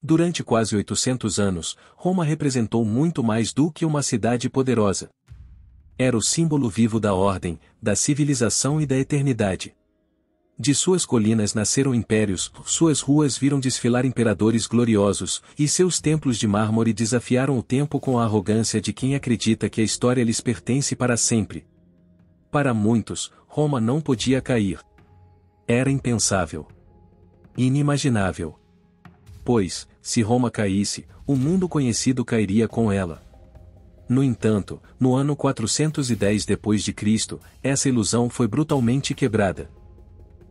Durante quase 800 anos, Roma representou muito mais do que uma cidade poderosa. Era o símbolo vivo da ordem, da civilização e da eternidade. De suas colinas nasceram impérios, suas ruas viram desfilar imperadores gloriosos, e seus templos de mármore desafiaram o tempo com a arrogância de quem acredita que a história lhes pertence para sempre. Para muitos, Roma não podia cair. Era impensável. Inimaginável. Pois, se Roma caísse, o mundo conhecido cairia com ela. No entanto, no ano 410 d.C., essa ilusão foi brutalmente quebrada.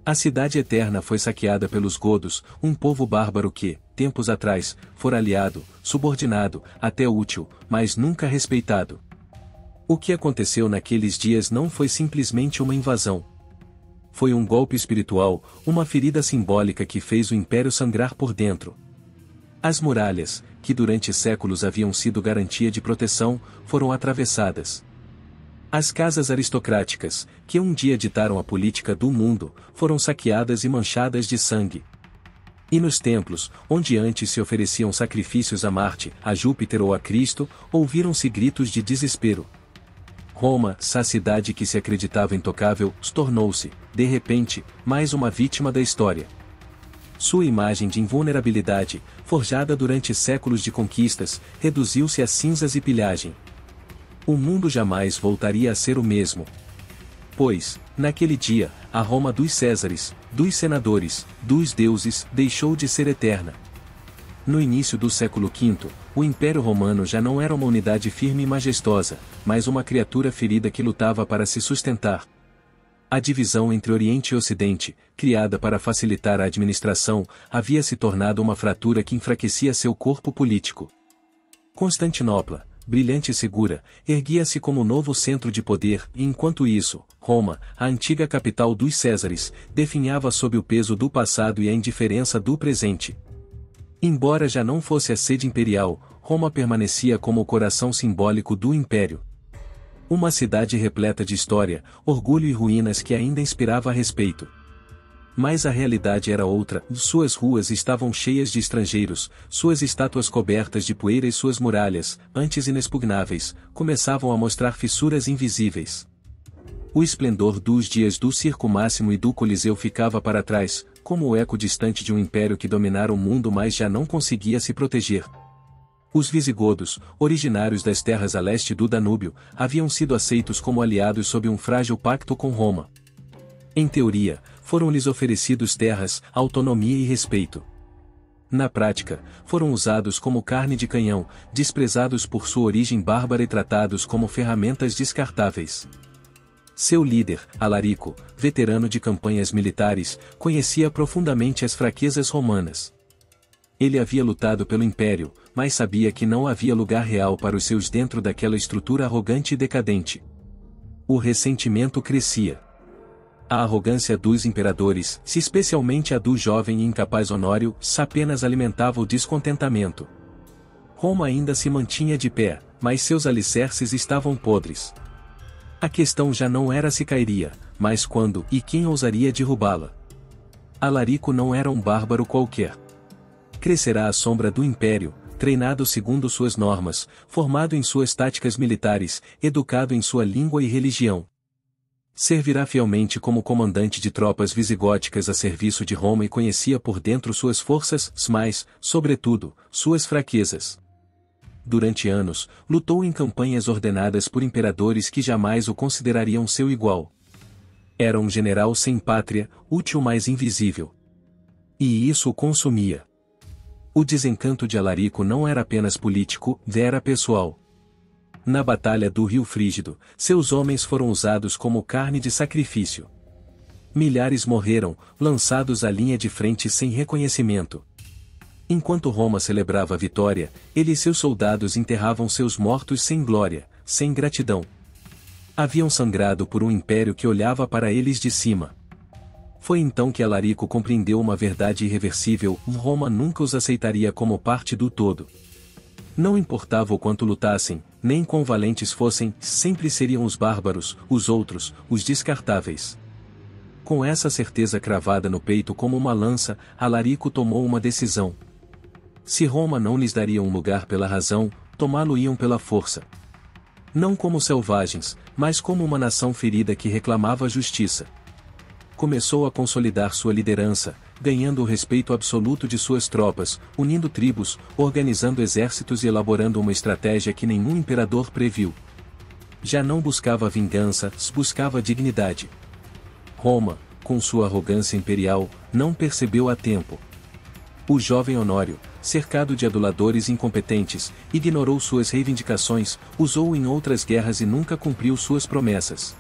A cidade eterna foi saqueada pelos godos, um povo bárbaro que, tempos atrás, fora aliado, subordinado, até útil, mas nunca respeitado. O que aconteceu naqueles dias não foi simplesmente uma invasão. Foi um golpe espiritual, uma ferida simbólica que fez o império sangrar por dentro. As muralhas, que durante séculos haviam sido garantia de proteção, foram atravessadas. As casas aristocráticas, que um dia ditaram a política do mundo, foram saqueadas e manchadas de sangue. E nos templos, onde antes se ofereciam sacrifícios a Marte, a Júpiter ou a Cristo, ouviram-se gritos de desespero. Roma, essa cidade que se acreditava intocável, tornou-se, de repente, mais uma vítima da história. Sua imagem de invulnerabilidade, forjada durante séculos de conquistas, reduziu-se a cinzas e pilhagem. O mundo jamais voltaria a ser o mesmo. Pois, naquele dia, a Roma dos Césares, dos senadores, dos deuses, deixou de ser eterna. No início do século V, o Império Romano já não era uma unidade firme e majestosa, mas uma criatura ferida que lutava para se sustentar. A divisão entre Oriente e Ocidente, criada para facilitar a administração, havia se tornado uma fratura que enfraquecia seu corpo político. Constantinopla, brilhante e segura, erguia-se como novo centro de poder, e enquanto isso, Roma, a antiga capital dos Césares, definhava sob o peso do passado e a indiferença do presente. Embora já não fosse a sede imperial, Roma permanecia como o coração simbólico do império. Uma cidade repleta de história, orgulho e ruínas que ainda inspirava respeito. Mas a realidade era outra, suas ruas estavam cheias de estrangeiros, suas estátuas cobertas de poeira e suas muralhas, antes inexpugnáveis, começavam a mostrar fissuras invisíveis. O esplendor dos dias do Circo Máximo e do Coliseu ficava para trás, como o eco distante de um império que dominara o mundo mas já não conseguia se proteger. Os visigodos, originários das terras a leste do Danúbio, haviam sido aceitos como aliados sob um frágil pacto com Roma. Em teoria, foram-lhes oferecidos terras, autonomia e respeito. Na prática, foram usados como carne de canhão, desprezados por sua origem bárbara e tratados como ferramentas descartáveis. Seu líder, Alarico, veterano de campanhas militares, conhecia profundamente as fraquezas romanas. Ele havia lutado pelo império, mas sabia que não havia lugar real para os seus dentro daquela estrutura arrogante e decadente. O ressentimento crescia. A arrogância dos imperadores, se especialmente a do jovem e incapaz Honório, apenas alimentava o descontentamento. Roma ainda se mantinha de pé, mas seus alicerces estavam podres. A questão já não era se cairia, mas quando e quem ousaria derrubá-la. Alarico não era um bárbaro qualquer. Crescerá à sombra do império, treinado segundo suas normas, formado em suas táticas militares, educado em sua língua e religião. Servirá fielmente como comandante de tropas visigóticas a serviço de Roma e conhecia por dentro suas forças, mas, sobretudo, suas fraquezas. Durante anos, lutou em campanhas ordenadas por imperadores que jamais o considerariam seu igual. Era um general sem pátria, útil mas invisível. E isso o consumia. O desencanto de Alarico não era apenas político, era pessoal. Na Batalha do Rio Frígido, seus homens foram usados como carne de sacrifício. Milhares morreram, lançados à linha de frente sem reconhecimento. Enquanto Roma celebrava a vitória, ele e seus soldados enterravam seus mortos sem glória, sem gratidão. Haviam sangrado por um império que olhava para eles de cima. Foi então que Alarico compreendeu uma verdade irreversível: Roma nunca os aceitaria como parte do todo. Não importava o quanto lutassem, nem quão valentes fossem, sempre seriam os bárbaros, os outros, os descartáveis. Com essa certeza cravada no peito como uma lança, Alarico tomou uma decisão. Se Roma não lhes daria um lugar pela razão, tomá-lo-iam pela força. Não como selvagens, mas como uma nação ferida que reclamava justiça. Começou a consolidar sua liderança, ganhando o respeito absoluto de suas tropas, unindo tribos, organizando exércitos e elaborando uma estratégia que nenhum imperador previu. Já não buscava vingança, buscava dignidade. Roma, com sua arrogância imperial, não percebeu a tempo. O jovem Honório, cercado de aduladores incompetentes, ignorou suas reivindicações, usou em outras guerras e nunca cumpriu suas promessas.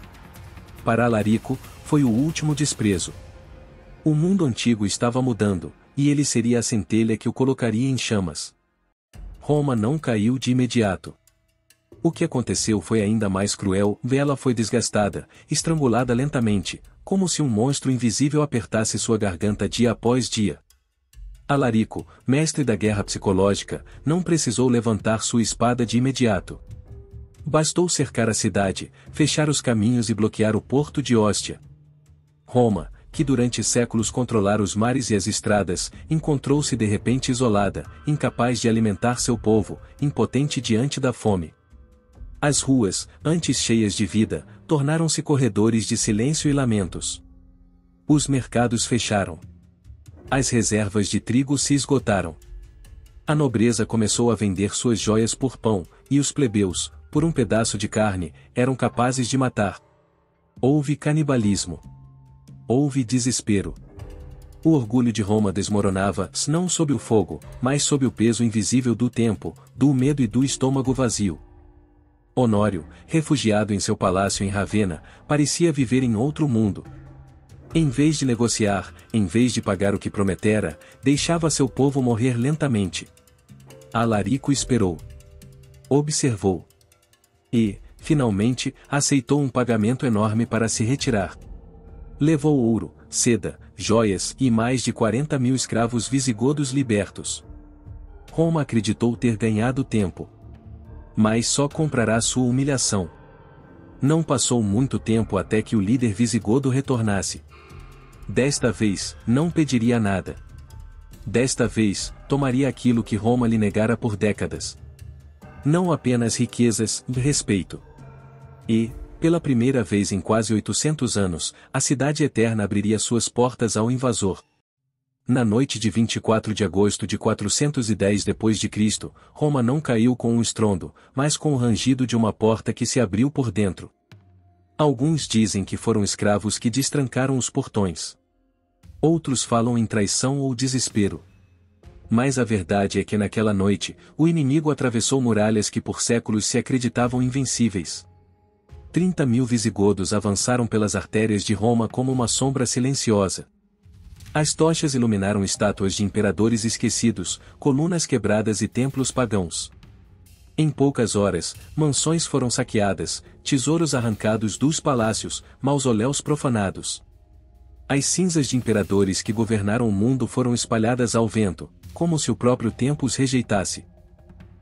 Para Alarico, foi o último desprezo. O mundo antigo estava mudando, e ele seria a centelha que o colocaria em chamas. Roma não caiu de imediato. O que aconteceu foi ainda mais cruel, ela foi desgastada, estrangulada lentamente, como se um monstro invisível apertasse sua garganta dia após dia. Alarico, mestre da guerra psicológica, não precisou levantar sua espada de imediato. Bastou cercar a cidade, fechar os caminhos e bloquear o porto de Ostia. Roma, que durante séculos controlara os mares e as estradas, encontrou-se de repente isolada, incapaz de alimentar seu povo, impotente diante da fome. As ruas, antes cheias de vida, tornaram-se corredores de silêncio e lamentos. Os mercados fecharam. As reservas de trigo se esgotaram. A nobreza começou a vender suas joias por pão, e os plebeus, por um pedaço de carne, eram capazes de matar. Houve canibalismo. Houve desespero. O orgulho de Roma desmoronava, não sob o fogo, mas sob o peso invisível do tempo, do medo e do estômago vazio. Honório, refugiado em seu palácio em Ravenna, parecia viver em outro mundo. Em vez de negociar, em vez de pagar o que prometera, deixava seu povo morrer lentamente. Alarico esperou. Observou. E, finalmente, aceitou um pagamento enorme para se retirar. Levou ouro, seda, joias e mais de 40.000 escravos visigodos libertos. Roma acreditou ter ganhado tempo. Mas só comprará sua humilhação. Não passou muito tempo até que o líder visigodo retornasse. Desta vez, não pediria nada. Desta vez, tomaria aquilo que Roma lhe negara por décadas. Não apenas riquezas, respeito. E, pela primeira vez em quase 800 anos, a Cidade Eterna abriria suas portas ao invasor. Na noite de 24 de agosto de 410 d.C., Roma não caiu com um estrondo, mas com o rangido de uma porta que se abriu por dentro. Alguns dizem que foram escravos que destrancaram os portões. Outros falam em traição ou desespero. Mas a verdade é que naquela noite, o inimigo atravessou muralhas que por séculos se acreditavam invencíveis. 30.000 visigodos avançaram pelas artérias de Roma como uma sombra silenciosa. As tochas iluminaram estátuas de imperadores esquecidos, colunas quebradas e templos pagãos. Em poucas horas, mansões foram saqueadas, tesouros arrancados dos palácios, mausoléus profanados. As cinzas de imperadores que governaram o mundo foram espalhadas ao vento, como se o próprio tempo os rejeitasse.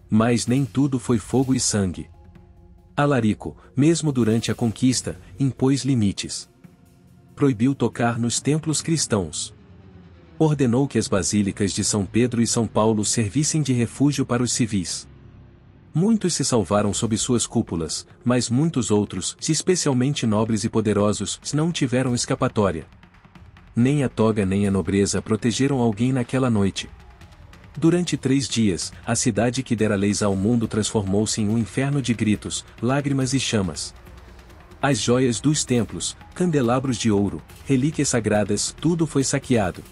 Mas nem tudo foi fogo e sangue. Alarico, mesmo durante a conquista, impôs limites. Proibiu tocar nos templos cristãos. Ordenou que as basílicas de São Pedro e São Paulo servissem de refúgio para os civis. Muitos se salvaram sob suas cúpulas, mas muitos outros, especialmente nobres e poderosos, não tiveram escapatória. Nem a toga nem a nobreza protegeram alguém naquela noite. Durante 3 dias, a cidade que dera leis ao mundo transformou-se em um inferno de gritos, lágrimas e chamas. As joias dos templos, candelabros de ouro, relíquias sagradas, tudo foi saqueado.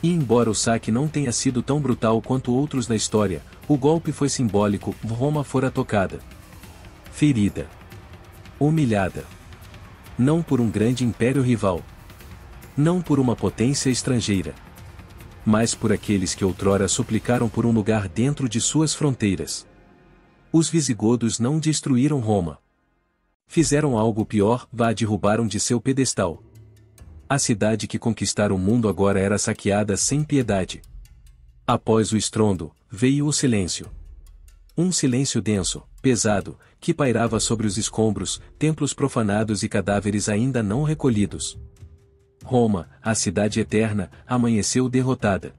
E embora o saque não tenha sido tão brutal quanto outros na história, o golpe foi simbólico, Roma fora tocada. Ferida. Humilhada. Não por um grande império rival. Não por uma potência estrangeira. Mas por aqueles que outrora suplicaram por um lugar dentro de suas fronteiras. Os visigodos não destruíram Roma. Fizeram algo pior, a derrubaram de seu pedestal. A cidade que conquistara o mundo agora era saqueada sem piedade. Após o estrondo, veio o silêncio. Um silêncio denso, pesado, que pairava sobre os escombros, templos profanados e cadáveres ainda não recolhidos. Roma, a cidade eterna, amanheceu derrotada.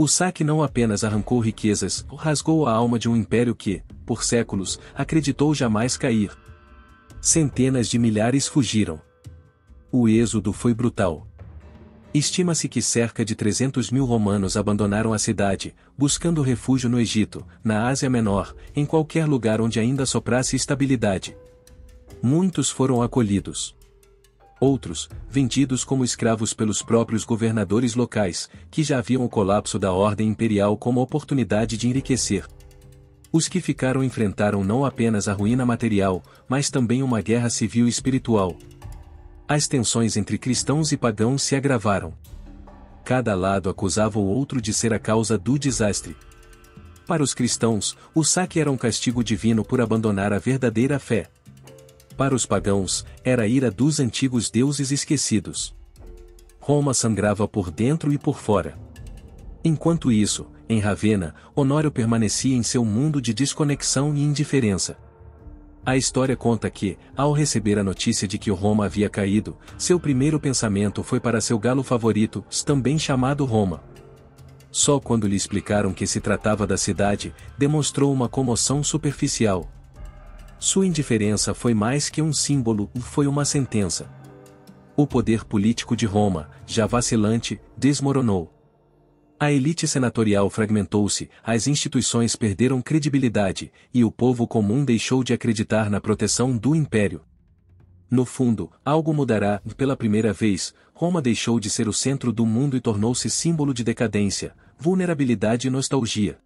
O saque não apenas arrancou riquezas, rasgou a alma de um império que, por séculos, acreditou jamais cair. Centenas de milhares fugiram. O êxodo foi brutal. Estima-se que cerca de 300 mil romanos abandonaram a cidade, buscando refúgio no Egito, na Ásia Menor, em qualquer lugar onde ainda soprasse estabilidade. Muitos foram acolhidos. Outros, vendidos como escravos pelos próprios governadores locais, que já viam o colapso da ordem imperial como oportunidade de enriquecer. Os que ficaram enfrentaram não apenas a ruína material, mas também uma guerra civil e espiritual. As tensões entre cristãos e pagãos se agravaram. Cada lado acusava o outro de ser a causa do desastre. Para os cristãos, o saque era um castigo divino por abandonar a verdadeira fé. Para os pagãos, era a ira dos antigos deuses esquecidos. Roma sangrava por dentro e por fora. Enquanto isso, em Ravenna, Honório permanecia em seu mundo de desconexão e indiferença. A história conta que, ao receber a notícia de que o Roma havia caído, seu primeiro pensamento foi para seu galo favorito, também chamado Roma. Só quando lhe explicaram que se tratava da cidade, demonstrou uma comoção superficial. Sua indiferença foi mais que um símbolo, foi uma sentença. O poder político de Roma, já vacilante, desmoronou. A elite senatorial fragmentou-se, as instituições perderam credibilidade, e o povo comum deixou de acreditar na proteção do império. No fundo, algo mudará, pela primeira vez, Roma deixou de ser o centro do mundo e tornou-se símbolo de decadência, vulnerabilidade e nostalgia.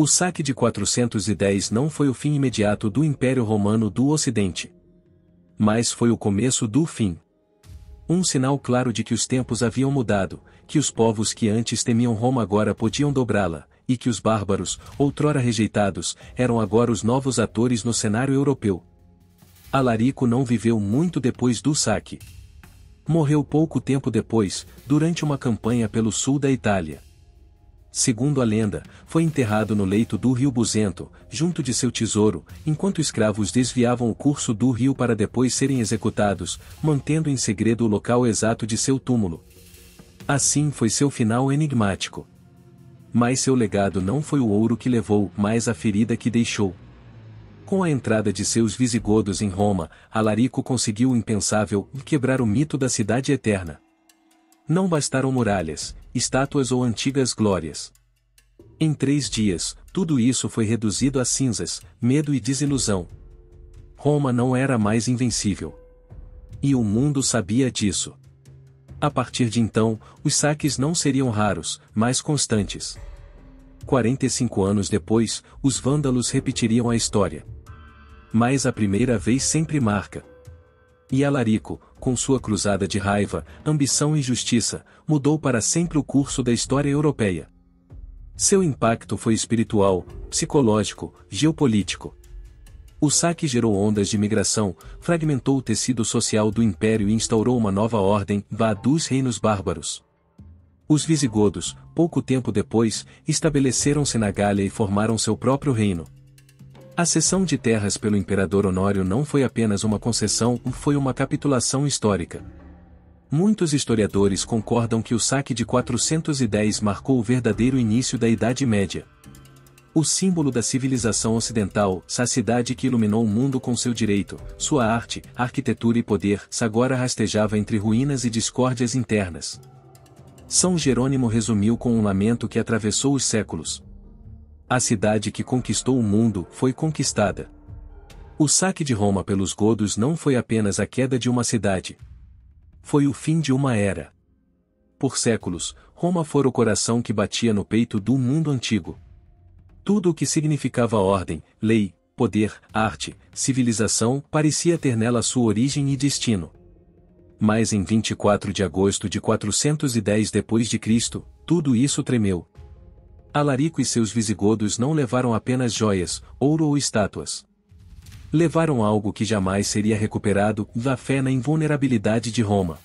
O saque de 410 não foi o fim imediato do Império Romano do Ocidente. Mas foi o começo do fim. Um sinal claro de que os tempos haviam mudado, que os povos que antes temiam Roma agora podiam dobrá-la, e que os bárbaros, outrora rejeitados, eram agora os novos atores no cenário europeu. Alarico não viveu muito depois do saque. Morreu pouco tempo depois, durante uma campanha pelo sul da Itália. Segundo a lenda, foi enterrado no leito do rio Busento, junto de seu tesouro, enquanto escravos desviavam o curso do rio para depois serem executados, mantendo em segredo o local exato de seu túmulo. Assim foi seu final enigmático. Mas seu legado não foi o ouro que levou, mas a ferida que deixou. Com a entrada de seus visigodos em Roma, Alarico conseguiu o impensável, quebrar o mito da cidade eterna. Não bastaram muralhas, estátuas ou antigas glórias. Em 3 dias, tudo isso foi reduzido a cinzas, medo e desilusão. Roma não era mais invencível. E o mundo sabia disso. A partir de então, os saques não seriam raros, mas constantes. 45 anos depois, os vândalos repetiriam a história. Mas a primeira vez sempre marca. E Alarico, com sua cruzada de raiva, ambição e justiça, mudou para sempre o curso da história europeia. Seu impacto foi espiritual, psicológico, geopolítico. O saque gerou ondas de migração, fragmentou o tecido social do império e instaurou uma nova ordem, a dos reinos bárbaros. Os visigodos, pouco tempo depois, estabeleceram-se na Gália e formaram seu próprio reino. A cessão de terras pelo imperador Honório não foi apenas uma concessão, foi uma capitulação histórica. Muitos historiadores concordam que o saque de 410 marcou o verdadeiro início da Idade Média. O símbolo da civilização ocidental, a cidade que iluminou o mundo com seu direito, sua arte, arquitetura e poder, agora rastejava entre ruínas e discórdias internas. São Jerônimo resumiu com um lamento que atravessou os séculos. A cidade que conquistou o mundo foi conquistada. O saque de Roma pelos godos não foi apenas a queda de uma cidade. Foi o fim de uma era. Por séculos, Roma fora o coração que batia no peito do mundo antigo. Tudo o que significava ordem, lei, poder, arte, civilização, parecia ter nela sua origem e destino. Mas em 24 de agosto de 410 d.C., tudo isso tremeu. Alarico e seus visigodos não levaram apenas joias, ouro ou estátuas. Levaram algo que jamais seria recuperado, a fé na invulnerabilidade de Roma.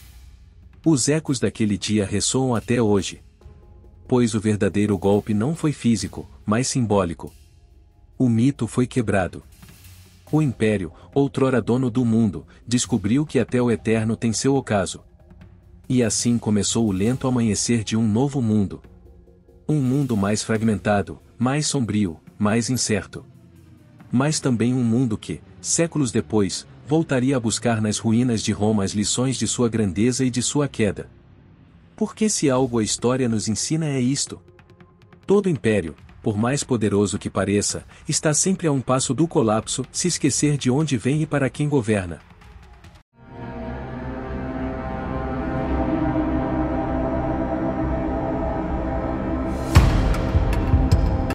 Os ecos daquele dia ressoam até hoje. Pois o verdadeiro golpe não foi físico, mas simbólico. O mito foi quebrado. O império, outrora dono do mundo, descobriu que até o eterno tem seu ocaso. E assim começou o lento amanhecer de um novo mundo. Um mundo mais fragmentado, mais sombrio, mais incerto. Mas também um mundo que, séculos depois, voltaria a buscar nas ruínas de Roma as lições de sua grandeza e de sua queda. Porque se algo a história nos ensina é isto. Todo império, por mais poderoso que pareça, está sempre a um passo do colapso, se esquecer de onde vem e para quem governa.